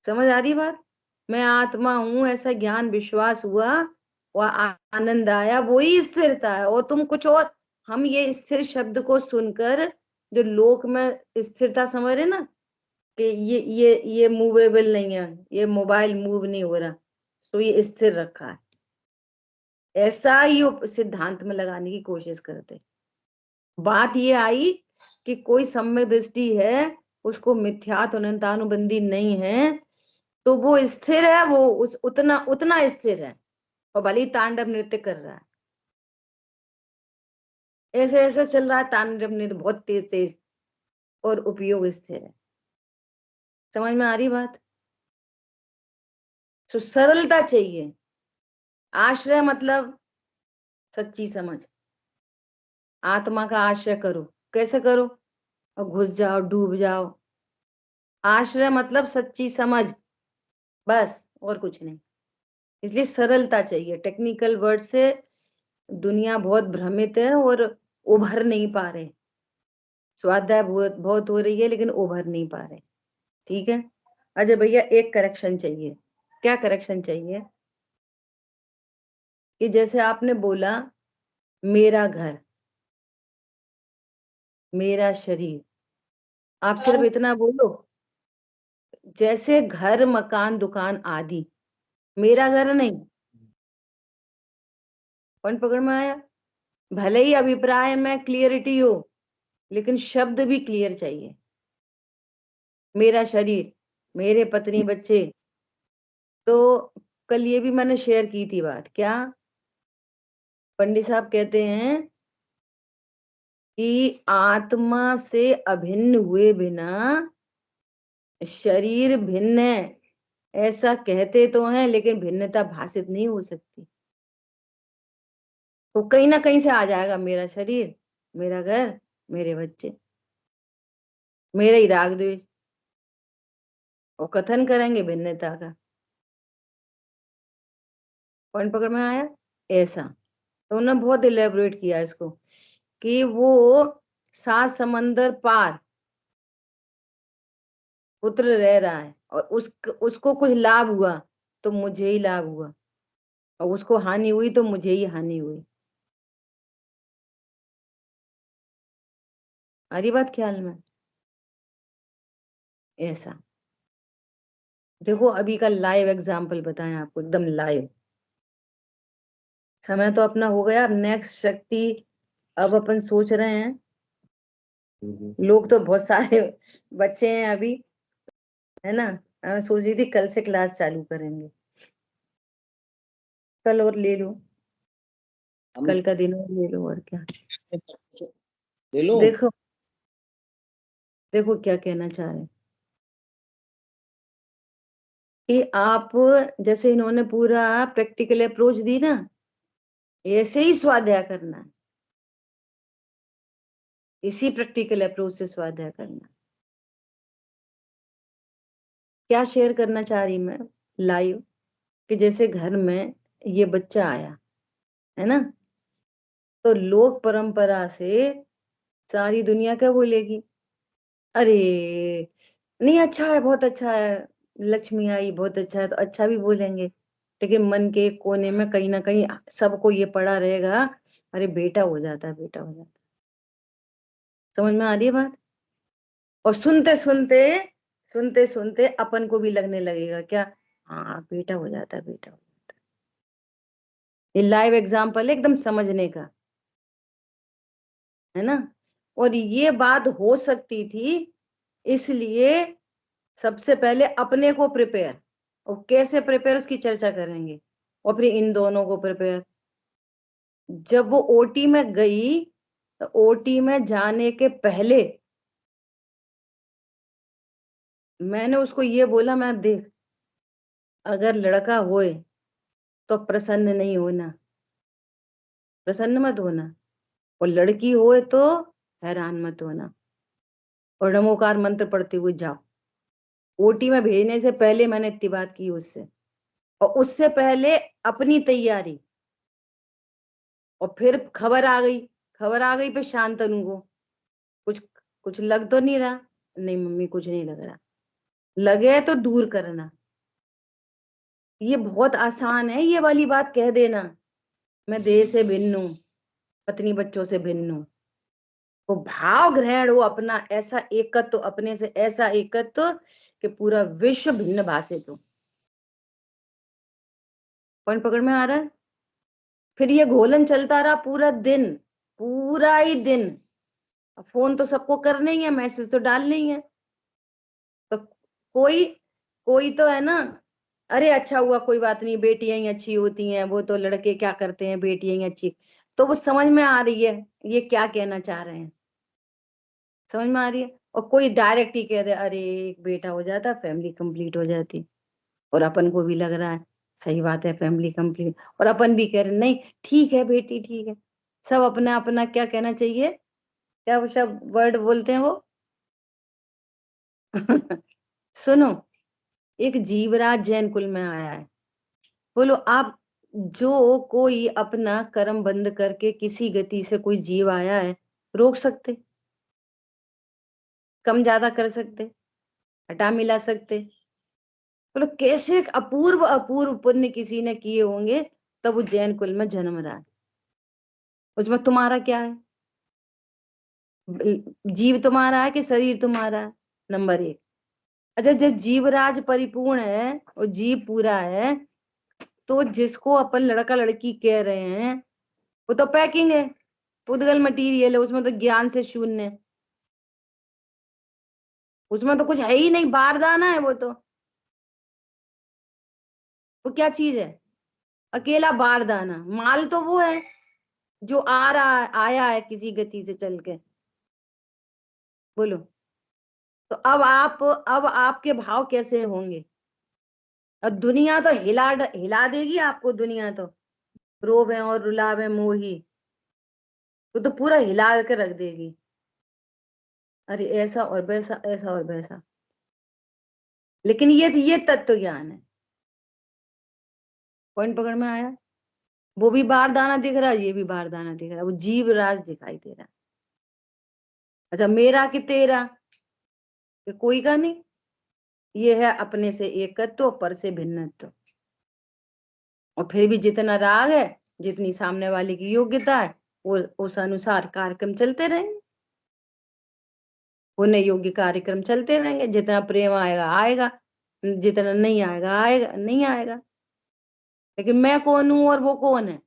समझ आ रही बात? मैं आत्मा हूं ऐसा ज्ञान विश्वास हुआ और आनंद आया, वो ही स्थिरता है। और तुम कुछ और, हम ये स्थिर शब्द को सुनकर जो लोक में स्थिरता समझ रहे ना, कि ये मूवेबल नहीं है, ये मोबाइल मूव नहीं हो रहा, तो ये स्थिर रखा है, ऐसा ही सिद्धांत में लगाने की कोशिश करते। बात ये आई कि कोई सम्यक दृष्टि है, उसको मिथ्यात्व अनंतानुबंधी नहीं है, तो वो स्थिर है, वो उतना उतना स्थिर है, और भले ही तांडव नृत्य कर रहा है, ऐसे ऐसे चल रहा है तांडव नृत्य बहुत तेज तेज, और उपयोग स्थिर है। समझ में आ रही बात? तो सरलता चाहिए। आश्रय मतलब सच्ची समझ, आत्मा का आश्रय करो। कैसे करो? और घुस जाओ, डूब जाओ। आश्रय मतलब सच्ची समझ, बस और कुछ नहीं। इसलिए सरलता चाहिए। टेक्निकल वर्ड से दुनिया बहुत भ्रमित है और उभर नहीं पा रहे। स्वाध्याय बहुत बहुत हो रही है लेकिन उभर नहीं पा रहे। ठीक है। अजय भैया एक करेक्शन चाहिए। क्या करेक्शन चाहिए? कि जैसे आपने बोला मेरा घर, मेरा शरीर, आप सिर्फ इतना बोलो, जैसे घर मकान दुकान आदि, मेरा घर नहीं। कौन पकड़ में आया? भले ही अभिप्राय में क्लियरिटी हो, लेकिन शब्द भी क्लियर चाहिए। मेरा शरीर, मेरे पत्नी बच्चे। तो कल ये भी मैंने शेयर की थी बात। क्या पंडित साहब कहते हैं कि आत्मा से अभिन्न हुए बिना शरीर भिन्न है, ऐसा कहते तो हैं, लेकिन भिन्नता भाषित नहीं हो सकती। तो कहीं ना कहीं से आ जाएगा मेरा शरीर, मेरा घर, मेरे बच्चे, मेरा ही राग द्वेष, और कथन करेंगे भिन्नता का। पॉइंट पकड़ में आया? ऐसा तो उन्होंने बहुत इलेबोरेट किया इसको, कि वो 7 समंदर पार पुत्र रह रहा है, और उसको कुछ लाभ हुआ तो मुझे ही लाभ हुआ, और उसको हानि हुई तो मुझे ही हानि हुई। आ रही बात ख्याल में? ऐसा देखो, अभी का लाइव एग्जाम्पल बताएं आपको, एकदम लाइव। समय तो अपना हो गया, अब नेक्स्ट शक्ति अब अपन सोच रहे हैं। लोग तो बहुत सारे बच्चे हैं अभी, है ना। मैं सोच रही थी कल से क्लास चालू करेंगे, कल और ले लो, कल का दिन और ले लो, और क्या। ले लो। देखो देखो क्या कहना चाह रहे हैं कि आप, जैसे इन्होंने पूरा प्रैक्टिकल अप्रोच दी ना, ऐसे ही स्वाध्याय करना है, इसी प्रैक्टिकल अप्रोच से स्वाध्याय करना। क्या शेयर करना चाह रही मैं लाइव, कि जैसे घर में ये बच्चा आया है ना, तो लोक परंपरा से सारी दुनिया क्या बोलेगी? अरे नहीं, अच्छा है, बहुत अच्छा है, लक्ष्मी आई, बहुत अच्छा है, तो अच्छा भी बोलेंगे। लेकिन मन के एक कोने में कहीं ना कहीं सबको ये पड़ा रहेगा, अरे बेटा हो जाता है, बेटा हो जाता है। समझ में आ रही है बात? और सुनते सुनते सुनते सुनते अपन को भी लगने लगेगा क्या, हाँ बेटा हो जाता है, बेटा हो जाता है। ये लाइव एग्जाम्पल एकदम समझने का, है ना। और ये बात हो सकती थी, इसलिए सबसे पहले अपने को प्रिपेयर, और कैसे प्रिपेयर उसकी चर्चा करेंगे, और फिर इन दोनों को प्रिपेयर। जब वो ओटी में गई तो ओटी में जाने के पहले मैंने उसको ये बोला, मैं देख अगर लड़का होए तो प्रसन्न नहीं होना, प्रसन्न मत होना, और लड़की होए तो हैरान मत होना, और नमोकार मंत्र पढ़ते हुए जाओ। ओटी में भेजने से पहले मैंने इतनी बात की उससे, और उससे पहले अपनी तैयारी। और फिर खबर आ गई पे शांतनु को कुछ कुछ लग तो नहीं रहा, नहीं मम्मी कुछ नहीं लग रहा, लगे तो दूर करना। ये बहुत आसान है ये वाली बात कह देना, मैं देह से भिन्न हूं, पत्नी बच्चों से भिन्न हूं। वो भाव ग्रहण हो अपना ऐसा एकत्व, अपने से ऐसा एकत्व कि पूरा विश्व भिन्न भाषित हो। पॉइंट पकड़ में आ रहा है? फिर ये घोलन चलता रहा पूरा दिन, पूरा ही दिन। फोन तो सबको करने ही है, मैसेज तो डालने ही है, तो कोई तो है ना, अरे अच्छा हुआ, कोई बात नहीं, बेटियां ही अच्छी होती हैं, वो तो लड़के क्या करते हैं, बेटियां ही अच्छी। तो वो समझ में आ रही है ये क्या कहना चाह रहे हैं, समझ में आ रही है। और कोई डायरेक्ट ही कह दे, अरे एक बेटा हो जाता फैमिली कंप्लीट हो जाती, और अपन को भी लग रहा है सही बात है फैमिली कंप्लीट, और अपन भी कह रहे नहीं ठीक है बेटी ठीक है। सब अपना अपना क्या कहना चाहिए, क्या वो सब वर्ड बोलते हैं वो सुनो, एक जीवराज जैन कुल में आया है। बोलो आप, जो कोई अपना कर्म बंद करके किसी गति से कोई जीव आया है, रोक सकते, कम ज्यादा कर सकते, हटा मिला सकते? बोलो कैसे अपूर्व अपूर्व पुण्य किसी ने किए होंगे तब वो जैन कुल में जन्म रहा है। उसमें तुम्हारा क्या है? जीव तुम्हारा है कि शरीर तुम्हारा है? नंबर एक। अच्छा, जब जीवराज परिपूर्ण है और जीव पूरा है, तो जिसको अपन लड़का लड़की कह रहे हैं वो तो पैकिंग है, पुद्गल मटीरियल है, उसमें तो ज्ञान से शून्य है, उसमें तो कुछ है ही नहीं, बारदाना है वो क्या चीज है? अकेला बारदाना। माल तो वो है जो आ रहा है, आया है किसी गति से चल के। बोलो, तो अब आपके भाव कैसे होंगे? और दुनिया तो हिला देगी आपको, दुनिया तो रोब है और रुलाब है मोही, वो तो पूरा हिला के रख देगी। अरे ऐसा और वैसा, ऐसा और वैसा। लेकिन ये तत्व ज्ञान है। पॉइंट पकड़ में आया? वो भी बारदाना दिख रहा है, ये भी बारदाना दिख रहा है, वो जीव राज दिखाई दे रहा है। अच्छा, मेरा कि तेरा, कि कोई का नहीं, ये है अपने से एकत्व, पर से भिन्नत्व। और फिर भी जितना राग है, जितनी सामने वाले की योग्यता है, वो उस अनुसार कार्यक्रम चलते रहेंगे, होने योग्य कार्यक्रम चलते रहेंगे। जितना प्रेम आएगा आएगा, जितना नहीं आएगा आएगा नहीं आएगा। लेकिन मैं कौन हूं और वो कौन है?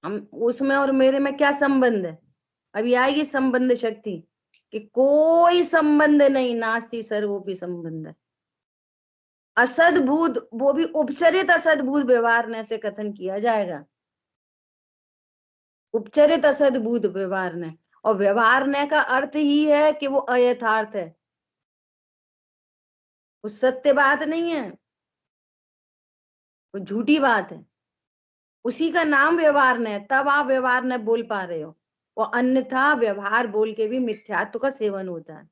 हम उसमें और मेरे में क्या संबंध है? अभी आएगी संबंध शक्ति कि कोई संबंध नहीं, नास्ति सर्वोपि संबंध है। असद्भूत, वो भी उपचरित असद्भूत व्यवहार ने से कथन किया जाएगा, उपचरित असद्भूत व्यवहार ने। और व्यवहार ने का अर्थ ही है कि वो अयथार्थ है, वो सत्य बात नहीं है, वो झूठी बात है। उसी का नाम व्यवहार ने, तब आप व्यवहार ने बोल पा रहे हो, और अन्यथा व्यवहार बोल के भी मिथ्यात्व का सेवन होता है।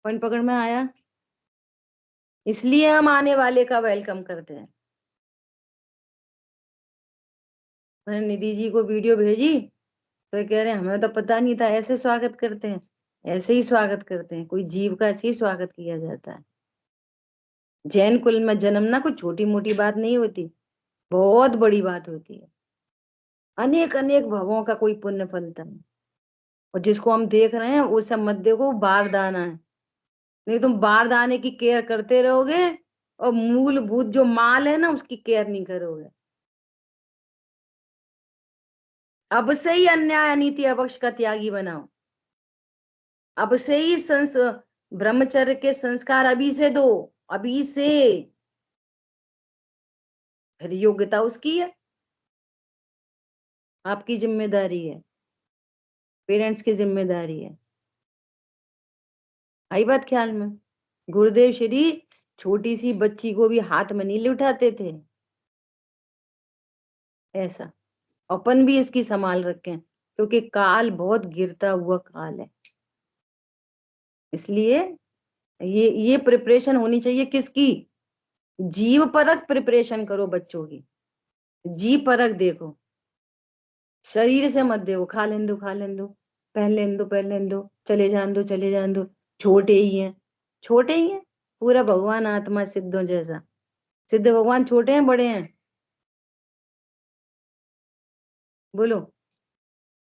पॉइंट पकड़ में आया? इसलिए हम आने वाले का वेलकम करते हैं। मैंने निधि जी को वीडियो भेजी तो ये कह रहे हैं हमें तो पता नहीं था, ऐसे स्वागत करते हैं, ऐसे ही स्वागत करते हैं, कोई जीव का ऐसे ही स्वागत किया जाता है। जैन कुल में जन्मना कोई छोटी मोटी बात नहीं होती, बहुत बड़ी बात होती है। अनेक अनेक भवों का कोई पुण्य फलता है। और जिसको हम देख रहे हैं वो सब मत देखो, बारदाना है। नहीं तुम बारदाने की केयर करते रहोगे और मूलभूत जो माल है ना उसकी केयर नहीं करोगे। अब से ही अन्याय अनीति अवक्ष का त्यागी बनाओ, अब से ही ब्रह्मचर्य के संस्कार अभी से दो, अभी से। फिर योग्यता उसकी है, आपकी जिम्मेदारी है, पेरेंट्स की जिम्मेदारी है। आई बात ख्याल में? गुरुदेव श्री छोटी सी बच्ची को भी हाथ में नहीं उठाते थे, ऐसा। अपन भी इसकी संभाल रखें, क्योंकि काल बहुत गिरता हुआ काल है। इसलिए ये प्रिपरेशन होनी चाहिए किसकी? जीव परक प्रिपरेशन करो बच्चों की, जीव परक देखो, शरीर से मत देखो। खा लें दो, खा लें दो, पहन लें दो, पहन लें दो, चले जान दो, चले जान दो, छोटे ही हैं, छोटे ही हैं। पूरा भगवान आत्मा सिद्धों जैसा। सिद्ध भगवान छोटे हैं बड़े हैं? बोलो,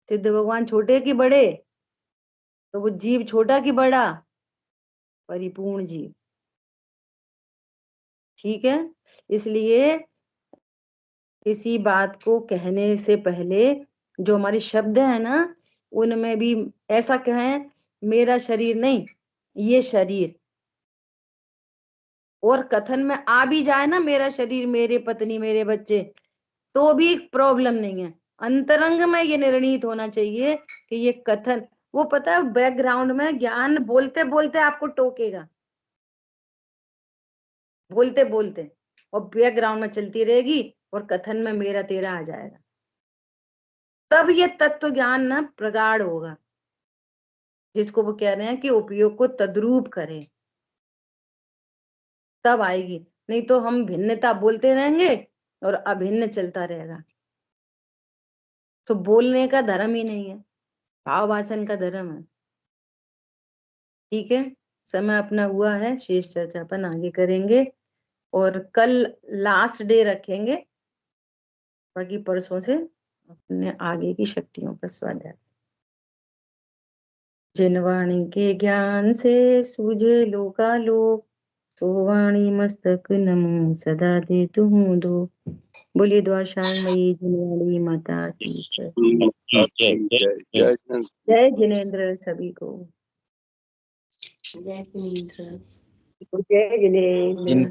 सिद्ध भगवान छोटे कि बड़े? तो वो जीव छोटा कि बड़ा? परिपूर्ण जीव। ठीक है, इसलिए किसी बात को कहने से पहले जो हमारे शब्द है ना, उनमें भी ऐसा कहें, मेरा शरीर नहीं, ये शरीर। और कथन में आ भी जाए ना, मेरा शरीर, मेरे पत्नी, मेरे बच्चे, तो भी प्रॉब्लम नहीं है। अंतरंग में ये निर्णीत होना चाहिए कि ये कथन, वो पता है बैकग्राउंड में ज्ञान बोलते बोलते आपको टोकेगा, बोलते बोलते, और बैकग्राउंड में चलती रहेगी, और कथन में मेरा तेरा आ जाएगा। तब ये तत्व ज्ञान ना प्रगाढ़ होगा, जिसको वो कह रहे हैं कि उपयोग को तद्रूप करें, तब आएगी। नहीं तो हम भिन्नता बोलते रहेंगे और अभिन्न चलता रहेगा। तो बोलने का धर्म ही नहीं है, भाव भाषण का धर्म है। ठीक है, समय अपना हुआ है, शेष चर्चा अपन आगे करेंगे, और कल लास्ट डे रखेंगे, बाकी परसों से अपने आगे की शक्तियों का स्वाध्याय। जिन वाणी के ज्ञान से सूझे लोकालोक, तो वाणी मस्तक नमो सदा दे तुम दो। बोलिए द्वारशामयी जिनेन्द्र माता की जय। जय जिनेन्द्र सभी को। जय जिनेन्द्र। जय जिनेन्द्र।